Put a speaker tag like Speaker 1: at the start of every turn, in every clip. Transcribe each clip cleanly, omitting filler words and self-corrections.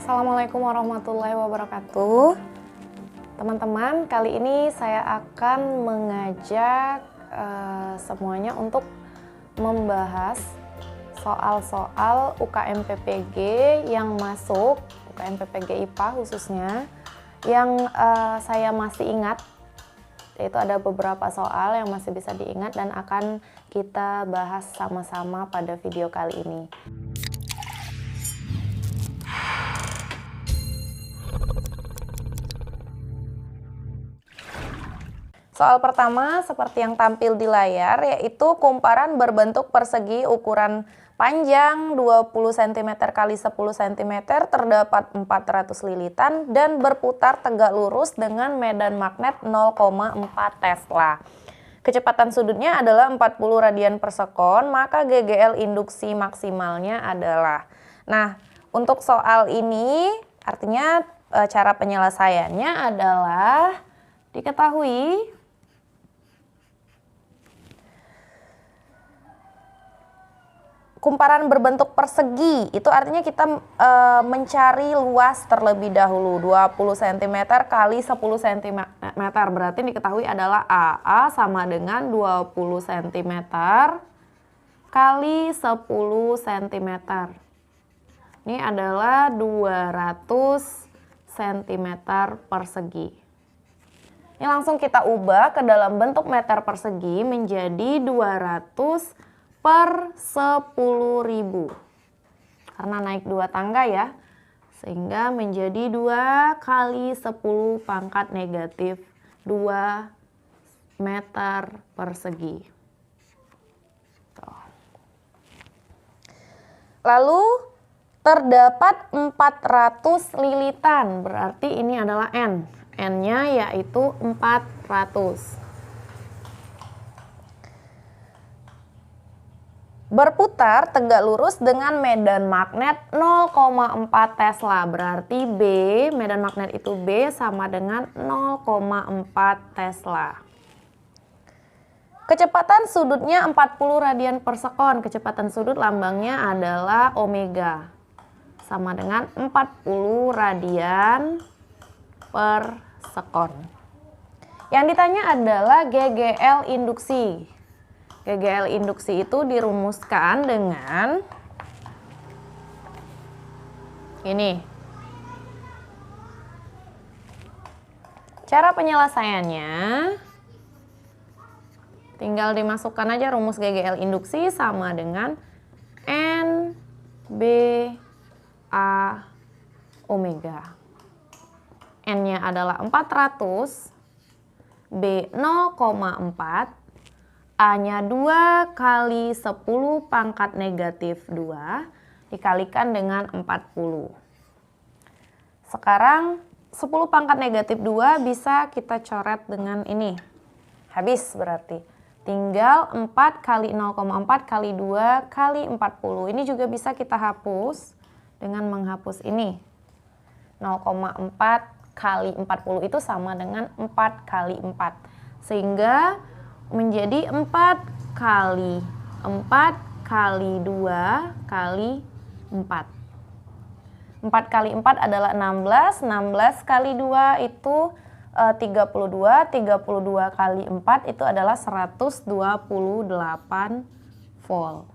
Speaker 1: Assalamualaikum warahmatullahi wabarakatuh. Teman-teman, kali ini saya akan mengajak semuanya untuk membahas soal-soal UKM PPG yang masuk, UKM PPG IPA khususnya, yang saya masih ingat, yaitu ada beberapa soal yang masih bisa diingat dan akan kita bahas sama-sama pada video kali ini. Soal pertama seperti yang tampil di layar, yaitu kumparan berbentuk persegi ukuran panjang 20 cm x 10 cm, terdapat 400 lilitan dan berputar tegak lurus dengan medan magnet 0,4 Tesla. Kecepatan sudutnya adalah 40 radian per sekon, maka GGL induksi maksimalnya adalah. Nah, untuk soal ini artinya cara penyelesaiannya adalah diketahui kumparan berbentuk persegi, itu artinya kita mencari luas terlebih dahulu, 20 cm kali 10 cm, berarti diketahui adalah AA sama dengan 20 cm kali 10 cm. Ini adalah 200 cm persegi. Ini langsung kita ubah ke dalam bentuk meter persegi menjadi 200 per 10.000, karena naik 2 tangga ya, sehingga menjadi 2 kali 10 pangkat negatif 2 meter persegi. Lalu terdapat 400 lilitan, berarti ini adalah N. N-nya yaitu 400. Berputar tegak lurus dengan medan magnet 0,4 Tesla, berarti B, medan magnet itu B sama dengan 0,4 Tesla. Kecepatan sudutnya 40 radian per sekon, kecepatan sudut lambangnya adalah omega, sama dengan 40 radian per sekon. Yang ditanya adalah GGL induksi. GGL induksi itu dirumuskan dengan ini. Cara penyelesaiannya tinggal dimasukkan aja rumus GGL induksi sama dengan N B A omega. N-nya adalah 400, B 0,4, A-nya 2 kali 10 pangkat negatif 2 dikalikan dengan 40. Sekarang 10 pangkat negatif 2 bisa kita coret dengan ini. Habis berarti. Tinggal 4 kali 0,4 kali 2 kali 40. Ini juga bisa kita hapus dengan menghapus ini. 0,4 kali 40 itu sama dengan 4 kali 4. Sehingga menjadi 4 kali 4 kali 2 kali 4. 4 kali 4 adalah 16, 16 kali 2 itu 32, 32 kali 4 itu adalah 128 volt.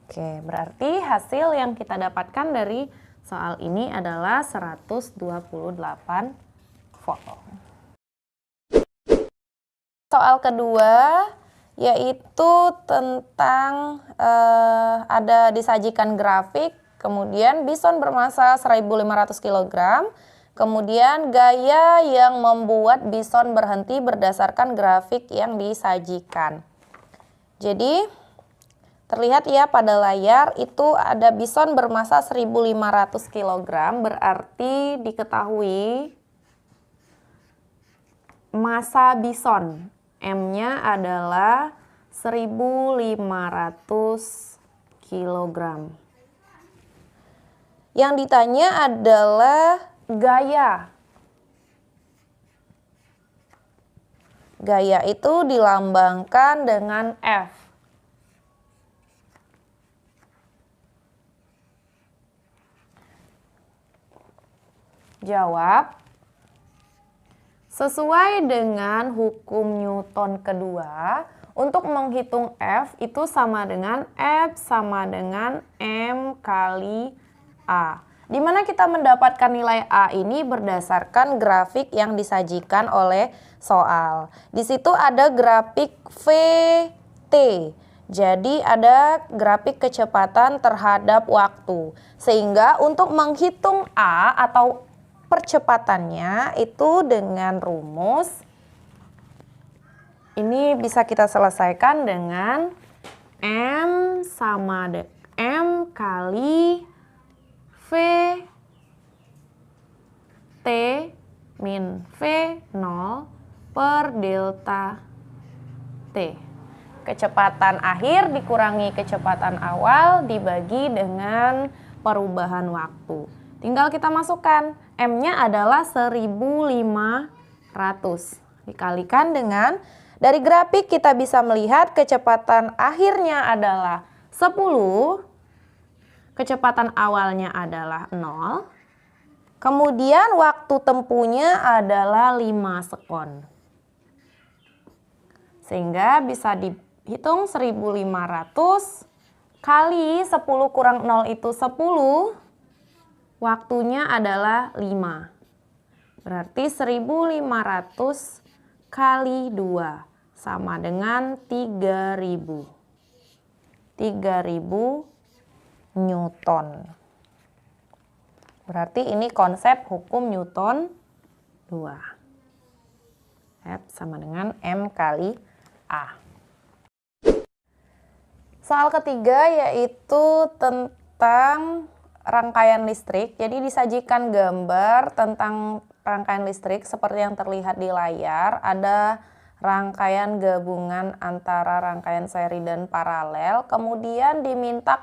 Speaker 1: Oke, berarti hasil yang kita dapatkan dari soal ini adalah 128 volt. Soal kedua yaitu tentang ada disajikan grafik, kemudian bison bermasa 1.500 kg, kemudian gaya yang membuat bison berhenti berdasarkan grafik yang disajikan. Jadi terlihat ya pada layar itu ada bison bermasa 1.500 kg, berarti diketahui massa bison M-nya adalah 1.500 kg. Yang ditanya adalah gaya. Gaya itu dilambangkan dengan F. F Jawab. Sesuai dengan hukum Newton kedua, untuk menghitung F itu sama dengan F sama dengan M kali A. Di mana kita mendapatkan nilai A ini berdasarkan grafik yang disajikan oleh soal. Di situ ada grafik VT. Jadi ada grafik kecepatan terhadap waktu. Sehingga untuk menghitung A atau percepatannya itu dengan rumus ini bisa kita selesaikan dengan M sama M kali V T min V0 per delta T. Kecepatan akhir dikurangi kecepatan awal dibagi dengan perubahan waktu. Tinggal kita masukkan. M-nya adalah 1500. Dikalikan dengan, dari grafik kita bisa melihat kecepatan akhirnya adalah 10. Kecepatan awalnya adalah 0. Kemudian waktu tempuhnya adalah 5 sekon. Sehingga bisa dihitung 1500 kali 10 kurang 0 itu 10. Waktunya adalah 5. Berarti 1500 kali 2 sama dengan 3000. 3000 Newton. Berarti ini konsep hukum Newton 2. F sama dengan M kali A. Soal ketiga yaitu tentang rangkaian listrik. Jadi disajikan gambar tentang rangkaian listrik seperti yang terlihat di layar. Ada rangkaian gabungan antara rangkaian seri dan paralel. Kemudian diminta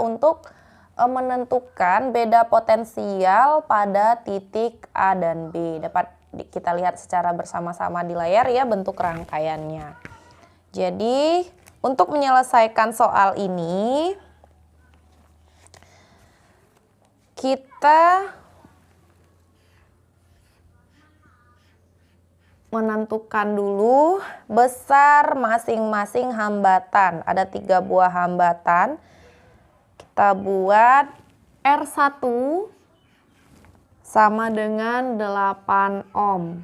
Speaker 1: untuk menentukan beda potensial pada titik A dan B. Dapat kita lihat secara bersama-sama di layar ya bentuk rangkaiannya. Jadi untuk menyelesaikan soal ini kita menentukan dulu besar masing-masing hambatan. Ada 3 buah hambatan. Kita buat R1 sama dengan 8 ohm.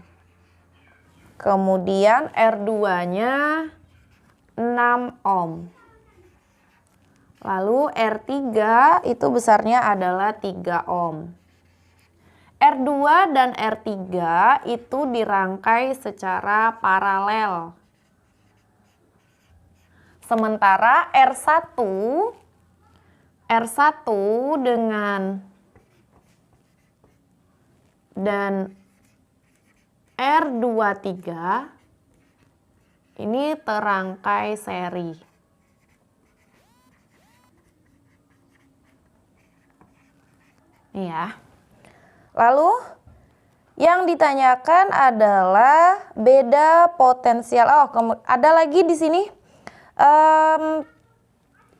Speaker 1: Kemudian R2-nya 6 ohm. Lalu R3 itu besarnya adalah 3 ohm. R2 dan R3 itu dirangkai secara paralel. Sementara R1 dengan dan R23 ini terangkai seri. Ini ya. Lalu yang ditanyakan adalah beda potensial. Oh, ada lagi di sini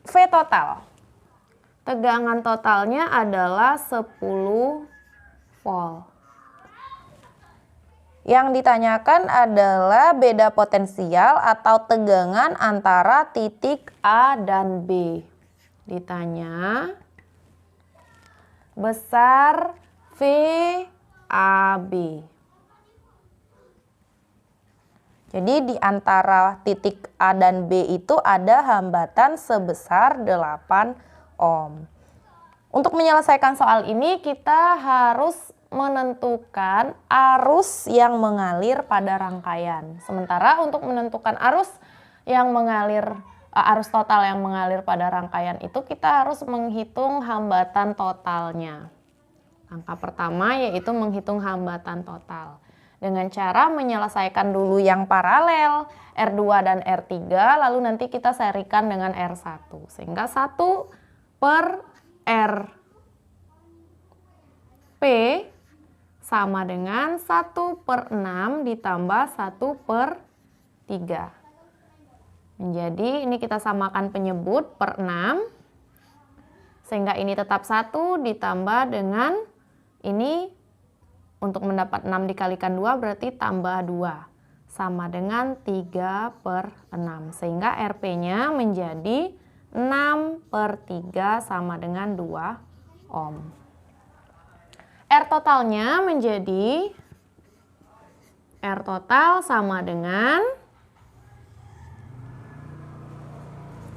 Speaker 1: V total. Tegangan totalnya adalah 10 volt. Yang ditanyakan adalah beda potensial atau tegangan antara titik A dan B. Ditanya besar VAB. Jadi di antara titik A dan B itu ada hambatan sebesar 8 ohm. Untuk menyelesaikan soal ini kita harus menentukan arus yang mengalir pada rangkaian. Sementara untuk menentukan arus total yang mengalir pada rangkaian itu kita harus menghitung hambatan totalnya. Langkah pertama yaitu menghitung hambatan total. Dengan cara menyelesaikan dulu yang paralel R2 dan R3 lalu nanti kita serikan dengan R1. Sehingga 1 per RP sama dengan 1 per 6 ditambah 1 per 3. Menjadi ini kita samakan penyebut per 6. Sehingga ini tetap 1 ditambah dengan ini Untuk mendapat 6 dikalikan 2 berarti tambah 2. Sama dengan 3/6. Sehingga RP-nya menjadi 6/3 sama dengan 2 ohm. R totalnya menjadi R total sama dengan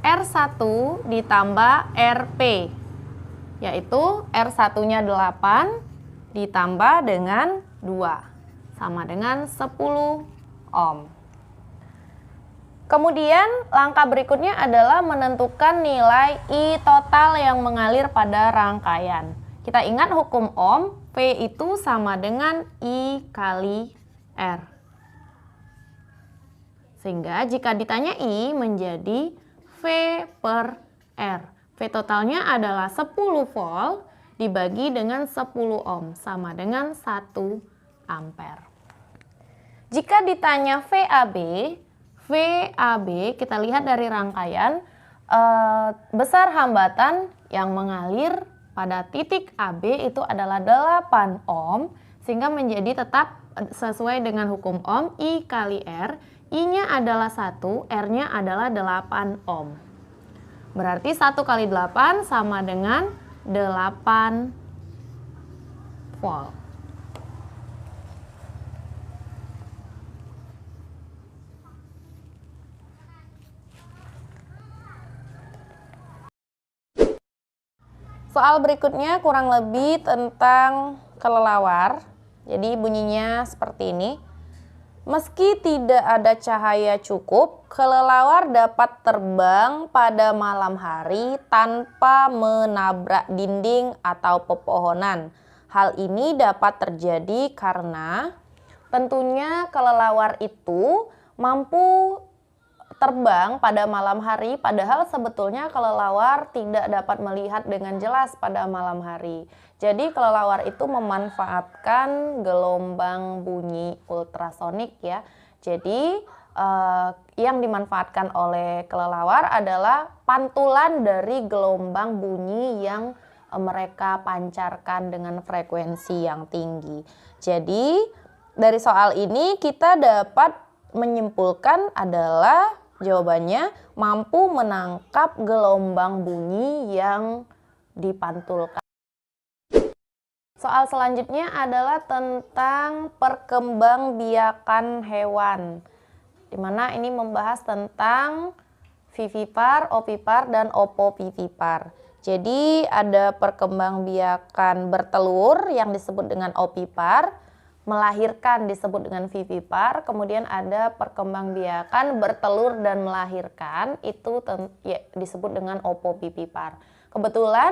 Speaker 1: R1 ditambah RP, yaitu R1-nya 8 ditambah dengan 2, sama dengan 10 ohm. Kemudian langkah berikutnya adalah menentukan nilai I total yang mengalir pada rangkaian. Kita ingat hukum Ohm, V itu sama dengan I kali R. Sehingga jika ditanya I menjadi V per R. V totalnya adalah 10 volt dibagi dengan 10 ohm sama dengan 1 ampere. Jika ditanya VAB kita lihat dari rangkaian besar hambatan yang mengalir pada titik AB itu adalah 8 ohm, sehingga menjadi tetap sesuai dengan hukum Ohm I kali R. I-nya adalah 1, R-nya adalah 8 ohm. Berarti 1 kali 8 sama dengan 8 volt. Soal berikutnya kurang lebih tentang kelelawar. Jadi bunyinya seperti ini. Meski tidak ada cahaya cukup, kelelawar dapat terbang pada malam hari tanpa menabrak dinding atau pepohonan. Hal ini dapat terjadi karena tentunya kelelawar itu mampu terbang pada malam hari, padahal sebetulnya kelelawar tidak dapat melihat dengan jelas pada malam hari. Jadi kelelawar itu memanfaatkan gelombang bunyi ultrasonik ya. Jadi yang dimanfaatkan oleh kelelawar adalah pantulan dari gelombang bunyi yang mereka pancarkan dengan frekuensi yang tinggi. Jadi dari soal ini kita dapat menyimpulkan adalah jawabannya mampu menangkap gelombang bunyi yang dipantulkan. Soal selanjutnya adalah tentang perkembangbiakan hewan, dimana ini membahas tentang vivipar, ovipar, dan opovivipar. Jadi ada perkembangbiakan bertelur yang disebut dengan ovipar, melahirkan disebut dengan vivipar, kemudian ada perkembangbiakan bertelur dan melahirkan, itu disebut dengan opovivipar. Kebetulan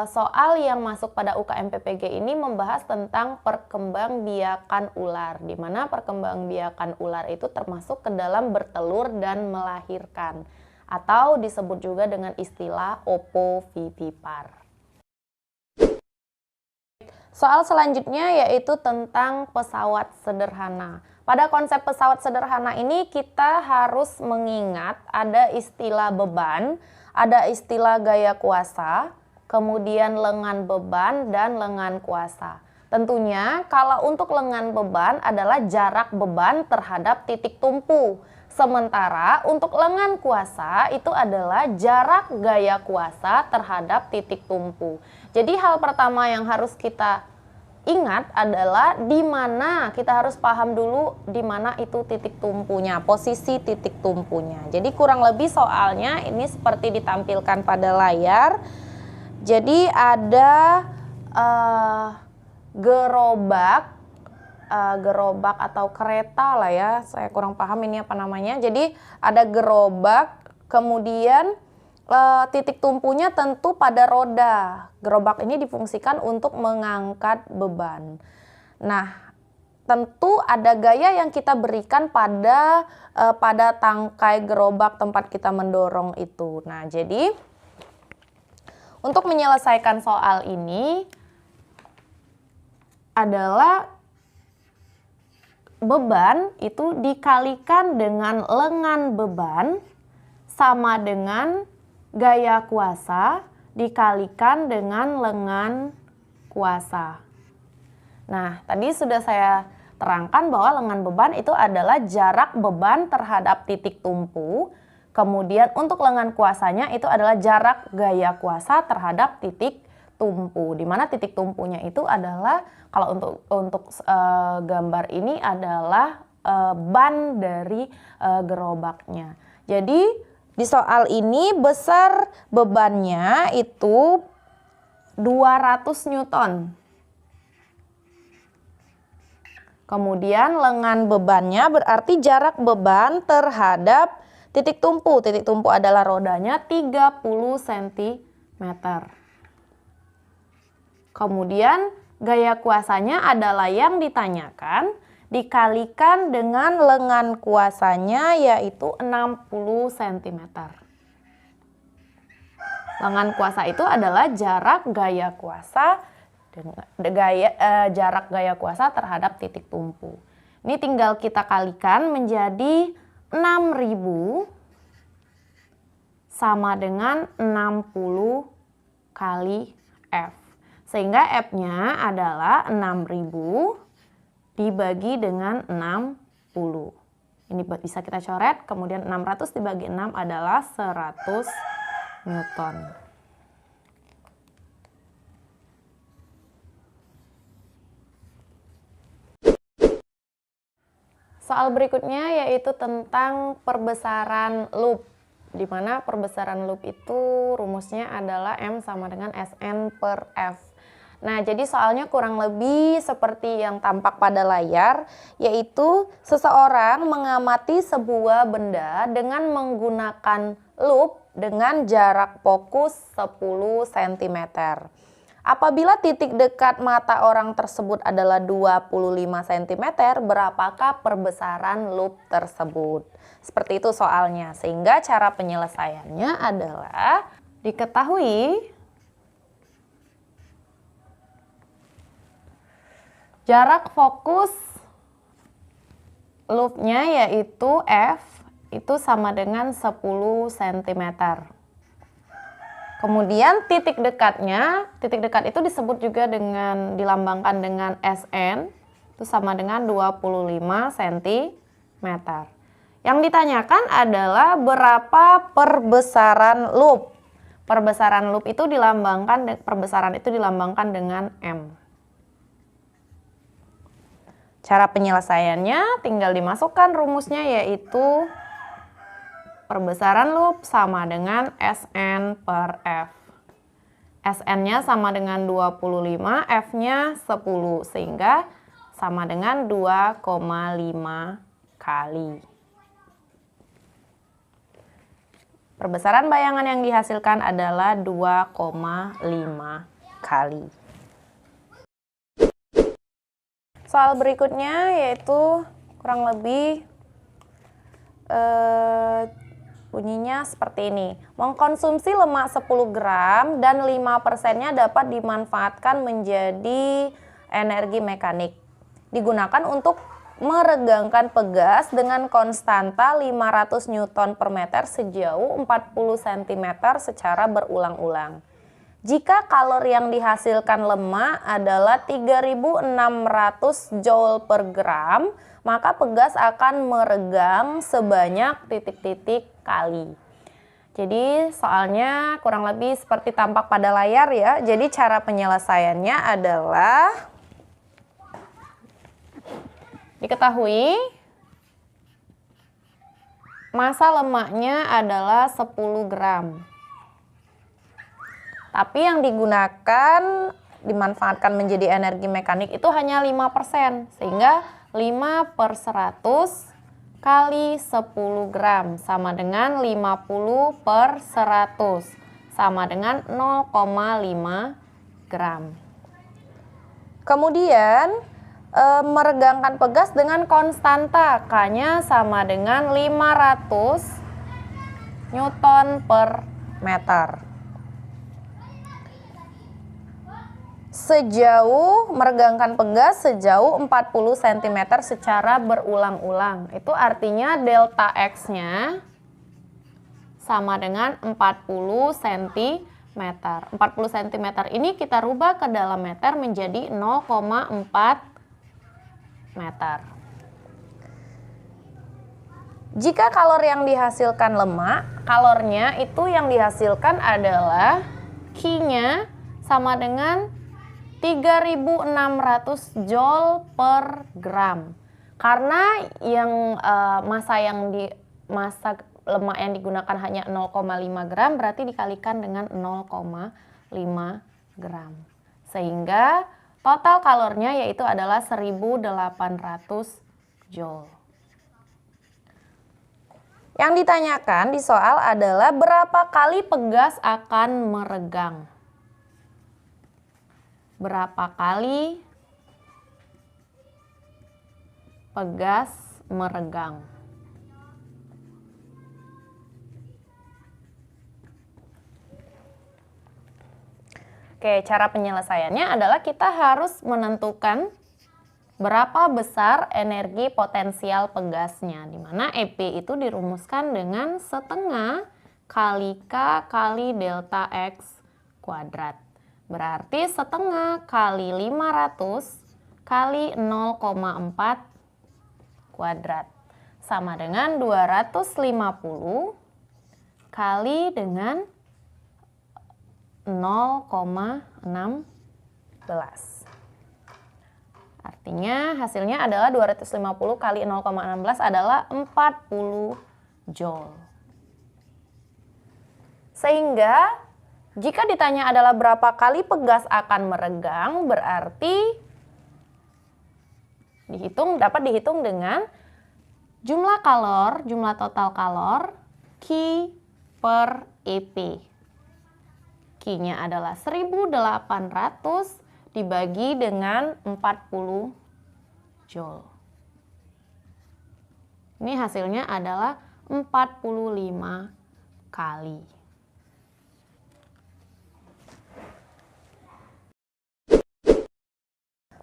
Speaker 1: soal yang masuk pada UKM PPG ini membahas tentang perkembangbiakan ular, di mana perkembangbiakan ular itu termasuk ke dalam bertelur dan melahirkan, atau disebut juga dengan istilah opovivipar. Soal selanjutnya yaitu tentang pesawat sederhana. Pada konsep pesawat sederhana ini kita harus mengingat ada istilah beban, ada istilah gaya kuasa, kemudian lengan beban dan lengan kuasa. Tentunya kalau untuk lengan beban adalah jarak beban terhadap titik tumpu. Sementara untuk lengan kuasa itu adalah jarak gaya kuasa terhadap titik tumpu. Jadi hal pertama yang harus kita ingat adalah di mana, kita harus paham dulu di mana itu titik tumpunya, posisi titik tumpunya. Jadi kurang lebih soalnya ini seperti ditampilkan pada layar. Jadi ada gerobak atau kereta lah ya, saya kurang paham ini apa namanya. Jadi ada gerobak, kemudian titik tumpunya tentu pada roda. Gerobak ini difungsikan untuk mengangkat beban. Nah, tentu ada gaya yang kita berikan pada tangkai gerobak tempat kita mendorong itu. Nah, jadi untuk menyelesaikan soal ini adalah beban itu dikalikan dengan lengan beban sama dengan gaya kuasa dikalikan dengan lengan kuasa. Nah, tadi sudah saya terangkan bahwa lengan beban itu adalah jarak beban terhadap titik tumpu. Kemudian untuk lengan kuasanya itu adalah jarak gaya kuasa terhadap titik tumpu. Di mana titik tumpunya itu adalah, kalau untuk gambar ini adalah ban dari gerobaknya. Jadi di soal ini besar bebannya itu 200 Newton. Kemudian lengan bebannya berarti jarak beban terhadap titik tumpu. Titik tumpu adalah rodanya 30 cm. Kemudian gaya kuasanya adalah yang ditanyakan, dikalikan dengan lengan kuasanya yaitu 60 cm. Lengan kuasa itu adalah jarak gaya kuasa jarak gaya kuasa terhadap titik tumpu. Ini tinggal kita kalikan menjadi 6.000 sama dengan 60 kali F. Sehingga F-nya adalah 6.000 dibagi dengan 60. Ini bisa kita coret, kemudian 600 dibagi 6 adalah 100 Newton. Soal berikutnya yaitu tentang perbesaran loop, di mana perbesaran loop itu rumusnya adalah M sama dengan Sn per F. Nah, jadi soalnya kurang lebih seperti yang tampak pada layar, yaitu seseorang mengamati sebuah benda dengan menggunakan loop dengan jarak fokus 10 cm. Apabila titik dekat mata orang tersebut adalah 25 cm, berapakah perbesaran loop tersebut? Seperti itu soalnya, sehingga cara penyelesaiannya adalah diketahui jarak fokus loopnya yaitu F itu sama dengan 10 cm. Kemudian titik dekat itu disebut juga dengan dilambangkan dengan Sn, itu sama dengan 25 cm. Yang ditanyakan adalah berapa perbesaran loop. Perbesaran loop itu dilambangkan dengan M. Cara penyelesaiannya tinggal dimasukkan rumusnya yaitu perbesaran loop sama dengan Sn per F. Sn-nya sama dengan 25, F-nya 10, sehingga sama dengan 2,5 kali. Perbesaran bayangan yang dihasilkan adalah 2,5 kali. Soal berikutnya yaitu kurang lebih bunyinya seperti ini. Mengkonsumsi lemak 10 gram dan 5%-nya dapat dimanfaatkan menjadi energi mekanik. Digunakan untuk meregangkan pegas dengan konstanta 500 Newton per meter sejauh 40 cm secara berulang-ulang. Jika kalori yang dihasilkan lemak adalah 3.600 Joule per gram, maka pegas akan meregang sebanyak titik-titik kali. Jadi soalnya kurang lebih seperti tampak pada layar ya. Jadi cara penyelesaiannya adalah diketahui massa lemaknya adalah 10 gram. Tapi yang digunakan dimanfaatkan menjadi energi mekanik itu hanya 5%, sehingga 5/100 kali 10 gram sama dengan 50/100 sama dengan 0,5 gram. Kemudian meregangkan pegas dengan konstanta K-nya sama dengan 500 Newton per meter. Meregangkan pegas sejauh 40 cm secara berulang-ulang. Itu artinya delta X-nya sama dengan 40 cm. meter. 40 cm ini kita rubah ke dalam meter menjadi 0,4 meter. Jika kalori yang dihasilkan lemak, kalornya itu yang dihasilkan adalah Q-nya sama dengan 3.600 Joule per gram. Karena yang massa lemak yang digunakan hanya 0,5 gram, berarti dikalikan dengan 0,5 gram. Sehingga total kalornya yaitu adalah 1.800 Joule. Yang ditanyakan di soal adalah berapa kali pegas akan meregang. Berapa kali pegas meregang. Oke, cara penyelesaiannya adalah kita harus menentukan berapa besar energi potensial pegasnya, di mana EP itu dirumuskan dengan setengah kali K kali delta X kuadrat. Berarti setengah kali 500 kali 0,4 kuadrat sama dengan 250 kali dengan 0,16. Artinya hasilnya adalah 250 kali 0,16 adalah 40 Joule. Sehingga jika ditanya adalah berapa kali pegas akan meregang, berarti dapat dihitung dengan jumlah total kalor Q per EP. Q-nya adalah 1.800 dibagi dengan 40 Joule. Ini hasilnya adalah 45 kali.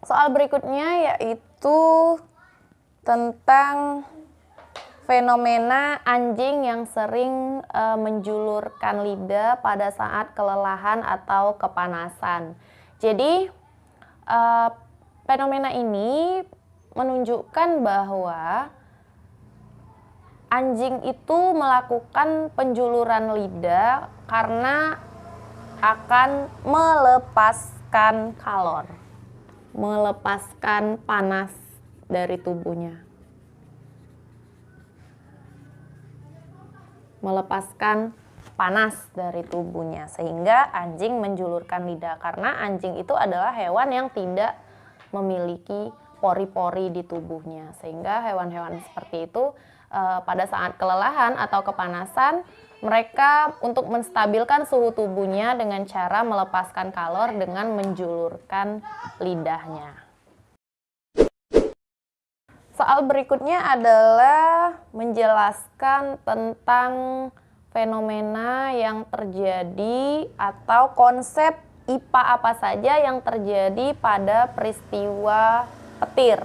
Speaker 1: Soal berikutnya yaitu tentang fenomena anjing yang sering menjulurkan lidah pada saat kelelahan atau kepanasan. Jadi fenomena ini menunjukkan bahwa anjing itu melakukan penjuluran lidah karena akan melepaskan kalor, melepaskan panas dari tubuhnya. Melepaskan panas dari tubuhnya, sehingga anjing menjulurkan lidah, karena anjing itu adalah hewan yang tidak memiliki pori-pori di tubuhnya, sehingga hewan-hewan seperti itu pada saat kelelahan atau kepanasan, mereka untuk menstabilkan suhu tubuhnya dengan cara melepaskan kalor dengan menjulurkan lidahnya. Soal berikutnya adalah menjelaskan tentang fenomena yang terjadi atau konsep IPA apa saja yang terjadi pada peristiwa petir.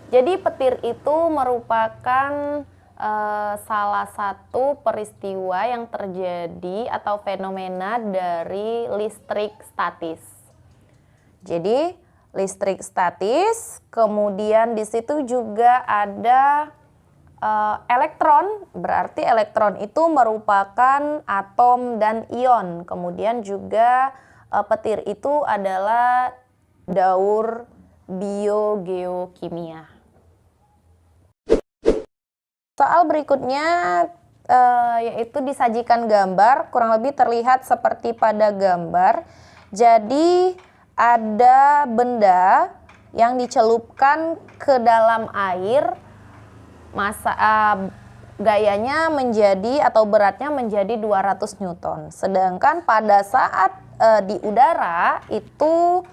Speaker 1: Jadi petir itu merupakan salah satu peristiwa yang terjadi atau fenomena dari listrik statis. Jadi listrik statis, kemudian di situ juga ada elektron, berarti elektron itu merupakan atom dan ion. Kemudian juga petir itu adalah daur biogeokimia. Soal berikutnya yaitu disajikan gambar, kurang lebih terlihat seperti pada gambar. Jadi ada benda yang dicelupkan ke dalam air, gayanya menjadi atau beratnya menjadi 200 Newton. Sedangkan pada saat di udara itu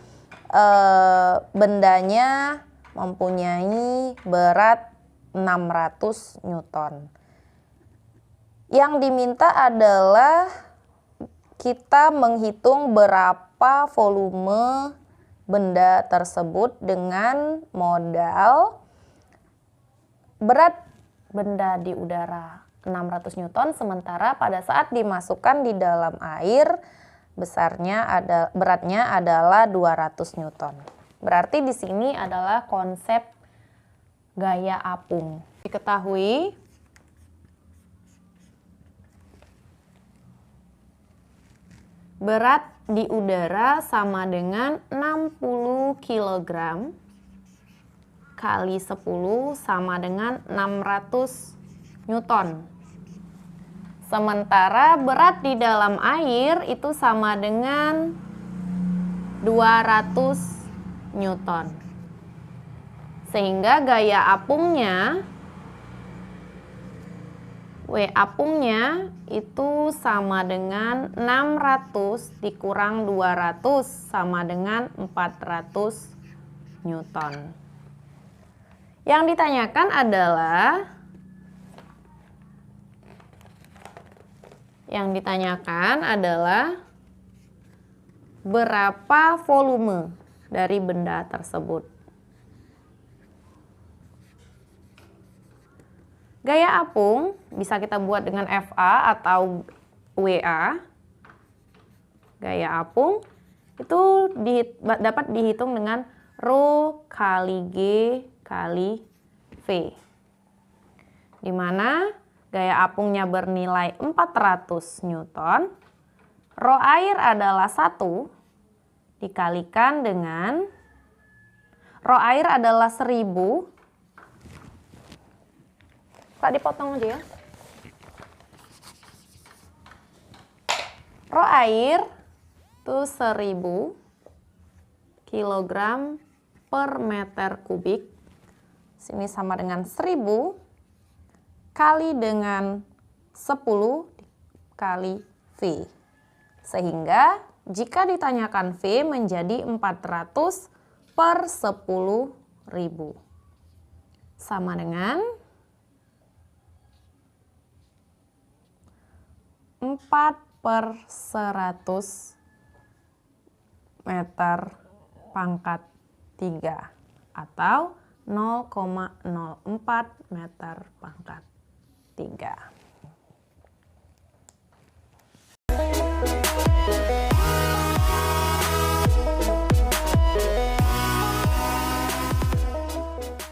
Speaker 1: bendanya mempunyai berat 600 Newton. Yang diminta adalah kita menghitung berapa volume benda tersebut dengan modal berat benda di udara 600 Newton, sementara pada saat dimasukkan di dalam air beratnya adalah 200 Newton. Berarti di sini adalah konsep gaya apung. Diketahui berat di udara sama dengan 60 kg kali 10 sama dengan 600 Newton. Sementara berat di dalam air itu sama dengan 200 Newton. Sehingga gaya apungnya, W apungnya itu sama dengan 600 dikurang 200 sama dengan 400 Newton. Yang ditanyakan adalah berapa volume dari benda tersebut. Gaya apung bisa kita buat dengan FA atau WA. Gaya apung itu dapat dihitung dengan Rho kali G kali V. Di mana gaya apungnya bernilai 400 Newton. Rho air adalah 1 dikalikan dengan Rho air adalah 1000. Kak, dipotong aja ya. Rho air itu 1000 kilogram per meter kubik. Sini sama dengan 1000 kali dengan 10 kali V. Sehingga jika ditanyakan V menjadi 400 per 10.000. Sama dengan 4 per 100 meter pangkat 3 atau 0,04 meter pangkat 3.